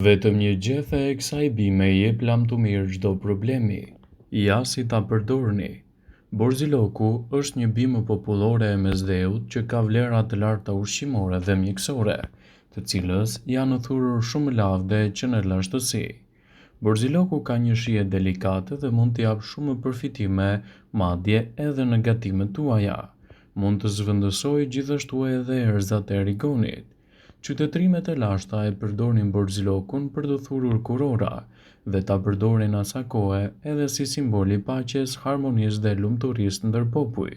Vetëm një gjethe e kësaj bime I jep lam të mirë çdo problemi. Ja si ta përdorni. Borziloku është një bimë popullore e mesdheut që ka vlera të larta ushqimore dhe mjekësore, të cilës janë thurur shumë lavde që në lashtësi. Borziloku ka një shije delikate dhe mund të japë shumë përfitime, madje edhe në gatimet tuaja. Mund të zhvendësojë gjithashtu edhe erëzat e rigonit. Qytetrimet e lashta e përdorin borzilokun për të thurur kurora dhe ta përdorin asa kohe edhe si simbol I paqes, harmonisë dhe lumturisë ndër popuj.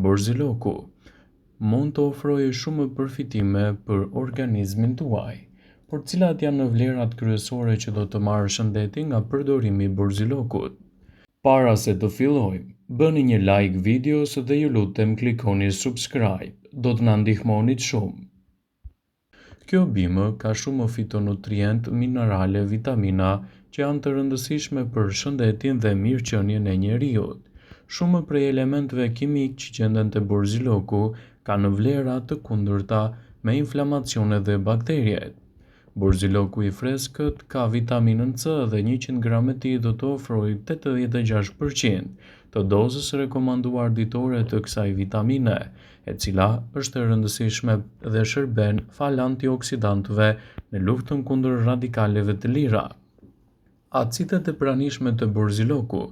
Borziloku mund të ofrojë shumë përfitime për organizmin tuaj, por cilat janë vlerat kryesore që do të marrë shëndeti nga përdorimi I borzilokut? Para se të fillojmë, bëni një like videos dhe ju lutem klikoni subscribe, do të na ndihmonit shumë. Kjo bimë ka shumë fitonutrient, minerale, vitamina që janë të rëndësishme për shëndetin dhe mirëqenien e njeriut. Shumë prej elementeve kimik që gjenden te borziloku kanë vlera të kundërta me inflamacione dhe bakterjet. Borziloku I freskët ka vitaminën C dhe 100 gram e tij do të ofrojë 86% të dozës rekomanduar ditore të kësaj vitamine, e cila është e rëndësishme dhe shërben fal antioksidantëve në luftën kundër radikaleve të lira. Acidet e pranishme të borziloku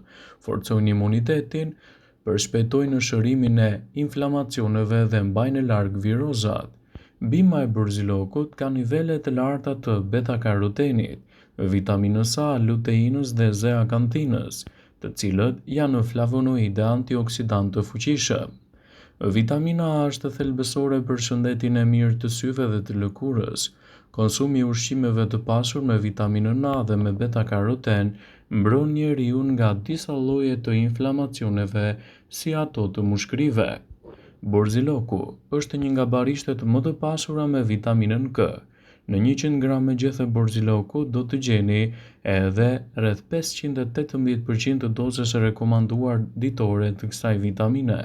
forcojnë imunitetin, përshpejtojnë shërimin e inflamacioneve dhe mbajnë larg virozat. Bima e borzilokut ka nivele të larta të beta-karotenit, vitaminës A, luteinës dhe zeakantinës, të cilët janë flavonoide antioksidantë të fuqishëm. Vitamina A është thelbësore për shëndetin e mirë të syve dhe të lëkurës. Konsumi I ushqimeve të pasur me vitaminën A dhe me beta-karoten mbron njeriun nga disa lloje të inflamacioneve si ato të mushkërive. Borziloku është një nga barishtet më të pasura me vitaminën K. Në 100 gram me gjethe borziloku do të gjeni edhe rreth 518% të dozës rekomanduar ditore të kësaj vitamine,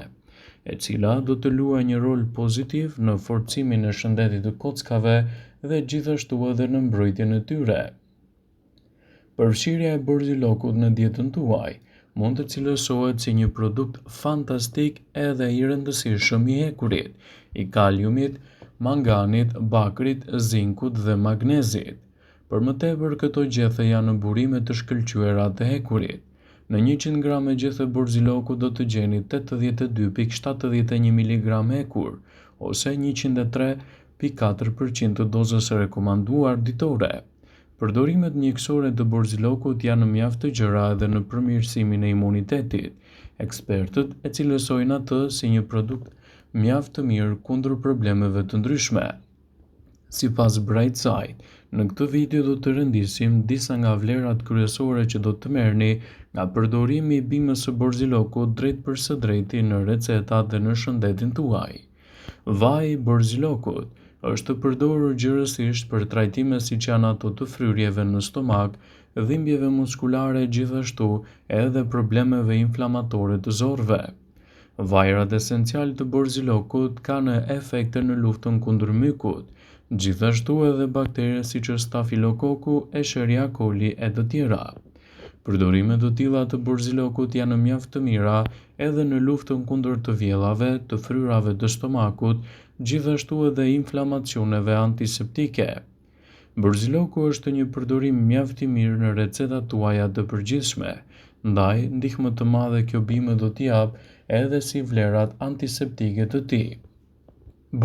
e cila do të luajë një rol pozitiv në forcimin e shëndetit të kockave dhe gjithashtu edhe në mbrojtjen e tyre. Përfshirja e borzilokut në dietën tuaj mund të cilësohet si një produkt fantastik edhe I rëndësishëm I hekurit, I kaliumit, manganit, bakrit, zinkut dhe magnezit. Për më tepër këto gjethe janë në burime të shkëlqyera të hekurit. Në 100 gram me gjethe borziloku do të gjeni 82.71 mg hekur, ose 103.4% të dozës rekomanduar ditore. Përdorimet mjekësore të borzilokut janë mjaft të gjëra edhe në përmirësimin e imunitetit. Ekspertët e cilësojnë atë si një produkt mjaft të mirë kundër problemeve të ndryshme. Sipas Brightside, në këtë video do të rëndisim disa nga vlerat kryesore që do të merrni nga përdorimi I bimës së borzilokut drejt për së drejti në recetat dhe në shëndetin tuaj. Vaji I borzilokut është të përdorur gjërësisht për trajtime siç janë ato të fryrjeve në stomak, dhimbjeve muskulare, gjithashtu edhe problemeve inflamatore të zorrve. Vajrat esencial të borzilokut kanë efekte në luftën kundër mykut, gjithashtu edhe baktere siç është stafilokoku, Escherichia coli e të tjera. Përdorimet të tilla të borzilokut janë mjaft të mira edhe në luftën kundër të vjellave, të fryrave të stomakut, gjithashtu edhe inflamacioneve antiseptike. Borziloku është një përdorim mjaft I mirë në recetat tuaja të përgjithshme, ndaj ndihmë të madhe kjo bimë do t'i jap edhe si vlerat antiseptike të tij.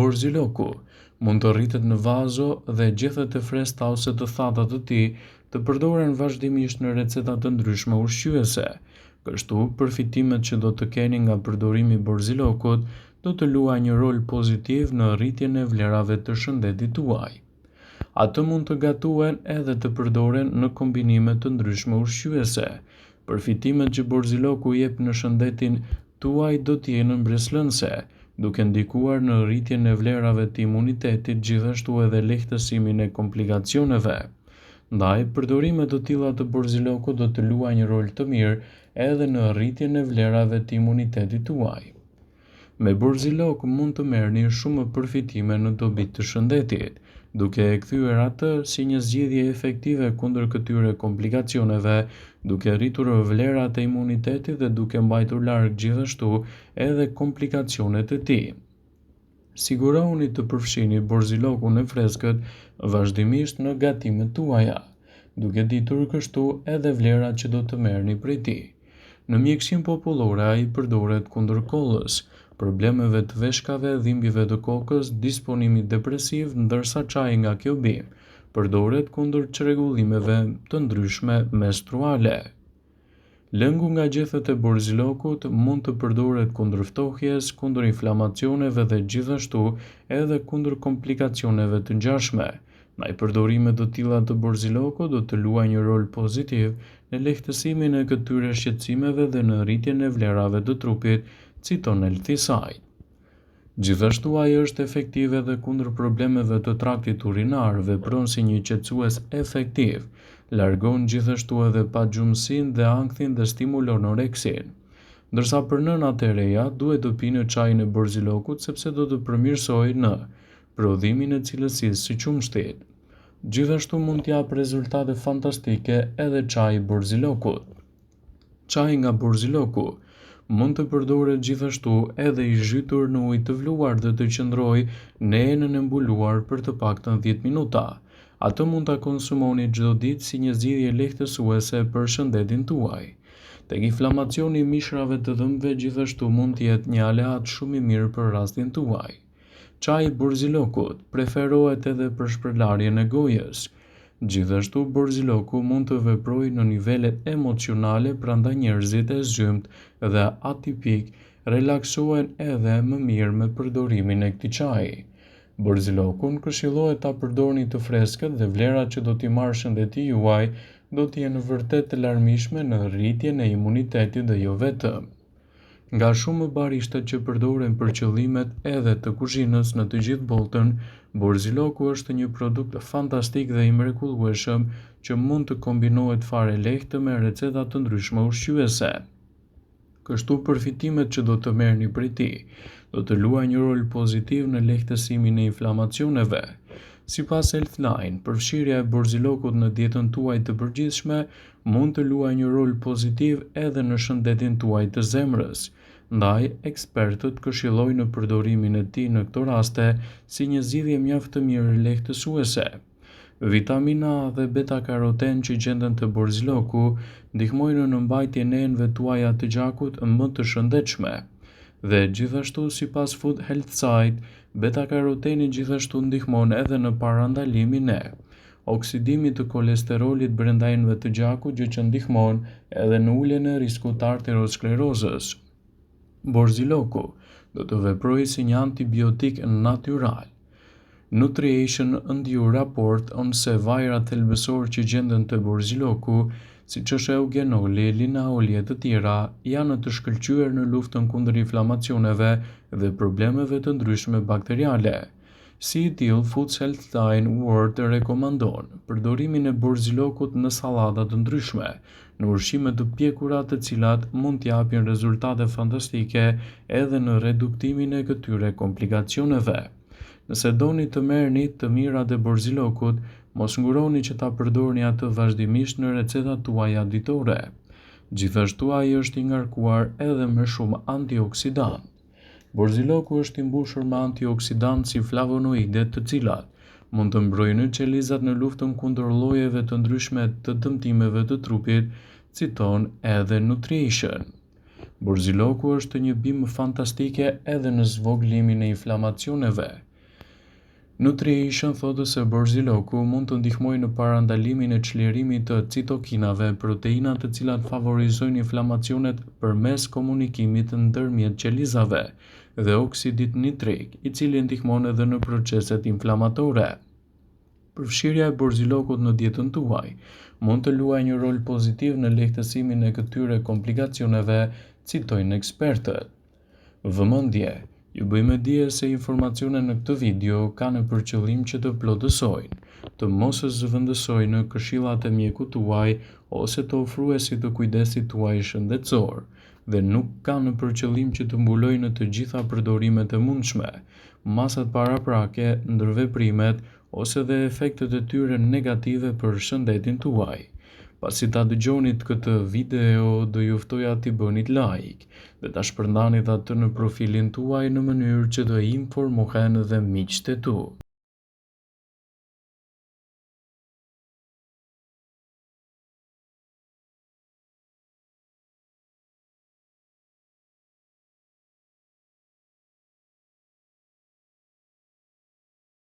Borziloku mund të rritet në vazo dhe gjethet e freskëta ose të thata të tij të përdoren vazhdimisht në receta të ndryshme ushqyese. Kështu, përfitimet që do të keni nga përdorimi I borzilokut do të luajë një rol pozitiv në rritjen e vlerave të shëndetit tuaj. Ato mund të gatuhen edhe të përdoren në kombinime të ndryshme ushqyese. Përfitimet që borziloku jep në shëndetin tuaj do të jenë mbreslënse, duke ndikuar në rritjen e vlerave të imunitetit, gjithashtu edhe lehtësimin e komplikacioneve. Ndaj, përdorimet të tilla të borzilokut do të luajë një rol të mirë edhe në rritjen e vlerave të imunitetit tuaj. Me borzilok mund të merrni shumë përfitime në dobi të shëndetit, duke e kthyer atë si një zgjidhje efektive kundër këtyre komplikacioneve, duke rritur vlerat e imunitetit dhe duke mbajtur larg gjithashtu edhe komplikacionet e tij. Sigurohuni të përfshini borzilokun e freskët vazhdimisht në gatimet tuaja, duke ditur kështu edhe vlerat që do të merrni prej tij. Në mjekësinë popullore ai përdoret kundër kollës, problemeve të veshkave, dhimbjeve të kokës, disponimit depresiv, ndërsa çaji nga kjo bimë përdoret kundër çrregullimeve të ndryshme menstruale. Lëngu nga gjethet e borzilokut mund të përdoret kundër ftohjes, kundër inflamacioneve dhe gjithashtu edhe kundër komplikacioneve të ngjashme. Ndaj përdorimet të tilla të borzilokut do të luajë një rol pozitiv në lehtësimin e këtyre shqetësimeve dhe në rritjen e vlerave të trupit, citon Elthisaj. Gjithashtu ai është efektiv edhe kundër problemeve të traktit urinar, vepron si një qetësues efektiv, largon gjithashtu edhe pagjumsinë dhe ankthin dhe stimulon oreksin. Ndërsa për nënat e reja duhet të pinë çajin e borzilokut sepse do të përmirësojë në prodhimin e cilësisë së qumshtit. Gjithashtu mund t'jap rezultate fantastike edhe çaji i borzilokut. Çaji nga borziloku mund të përdoret gjithashtu edhe i zhytur në ujë të vluar dhe të qëndrojë në enën e mbuluar për të paktën 10 minuta. Atë mund ta konsumoni çdo ditë si një zgjidhje lehtësuese për shëndetin tuaj. Tek inflamacioni i mishrave të dhëmbëve gjithashtu mund të jetë një aleat shumë i mirë për rastin tuaj. Çaji i borzilokut preferohet edhe për shpërlarjen e gojës. Gjithashtu borziloku mund të veprojë në nivelet emocionale, prandaj njerëzit e zgymt dhe atipik relaksohen edhe më mirë me përdorimin e këtij çaji. Borzilokun këshillohet ta përdorni të freskët dhe vlerat që do t'i marrë shëndeti juaj do të jenë vërtet të larmishme në rritjen e imunitetit dhe jo vetëm. Nga shumë barishtat që përdoren për qëllimet edhe të kuzhinës në të gjithë botën, borziloku është një produkt fantastik dhe i mrekullueshëm që mund të kombinohet fare lehtë me receta të ndryshme ushqyese. Kështu përfitimet që do të merrni prej tij do të luajë një rol pozitiv në lehtësimin e inflamacioneve. Sipas Healthline, përfshirja e borzilokut në dietën tuaj të përgjithshme mund të luajë një rol pozitiv edhe në shëndetin tuaj të zemrës. Ndaj, ekspertët këshillojnë përdorimin e tij në këto raste si një zgjidhje mjaft të mirë lehtësuese. Vitamina A dhe beta-karoten që gjenden te borziloku ndihmojnë në mbajtjen e enëve tuaja të gjakut më të shëndetshme. Dhe gjithashtu sipas Food Health Site, beta-karoteni gjithashtu ndihmon edhe në parandalimin e oksidimit të kolesterolit brenda enëve të gjakut, gjë që ndihmon edhe në uljen e riskut të arteriosklerozës. Borziloku do të veprojë si një antibiotik natyral. Nutrition ndju raport se vajrat thelbësor që gjenden te borziloku, siç është eugenoli, linaoli e të tjera, janë të shkëlqyer në luftën kundër inflamacioneve dhe problemeve të ndryshme bakteriale. Si i tillë, Food Healthline World rekomandon përdorimin e borzilokut në sallata të ndryshme, në ushqime të pjekura të cilat mund t'japin rezultate fantastike edhe në reduktimin e këtyre komplikacioneve. Nëse doni të merrni të mirat e borzilokut, mos nguroni që ta përdorni atë vazhdimisht në recetat tuaja ditore. Gjithashtu ai është i ngarkuar edhe me shumë antioksidant. Borziloku është i mbushur me antioksidantë si flavonoidet, të cilat mund të mbrojnë qelizat në luftën kundër llojeve të ndryshme të dëmtimeve të trupit, citon edhe Nutrition. Borziloku është një bimë fantastike edhe në zvoglimin e inflamacioneve. Nutrition thotë se borziloku mund të ndihmojë në parandalimin e çlirimit të citokinave, proteina të cilat favorizojnë inflamacionet përmes komunikimit ndërmjet qelizave, dhe oksidit nitrik, i cili ndihmon edhe në proceset inflamatore. Përfshirja e borzilokut në dietën tuaj mund të luajë një rol pozitiv në lehtësimin e këtyre komplikacioneve, citojnë ekspertët. Vëmendje, ju bëjmë dije se informacionet në këtë video kanë për qëllim që të plotësojnë, të mos zëvendësojnë këshillat e mjekut tuaj ose të ofruesit të kujdesit tuaj shëndetësor, dhe nuk kanë për qëllim që të mbulojnë të gjitha përdorimet e mundshme, masat paraprake, ndërveprimet ose dhe efektet e tyre negative për shëndetin tuaj. Pasi ta dëgjonit këtë video, do ju ftoja t'i bënit like dhe ta shpërndanit atë në profilin tuaj në mënyrë që të informohen dhe miqtë e tu.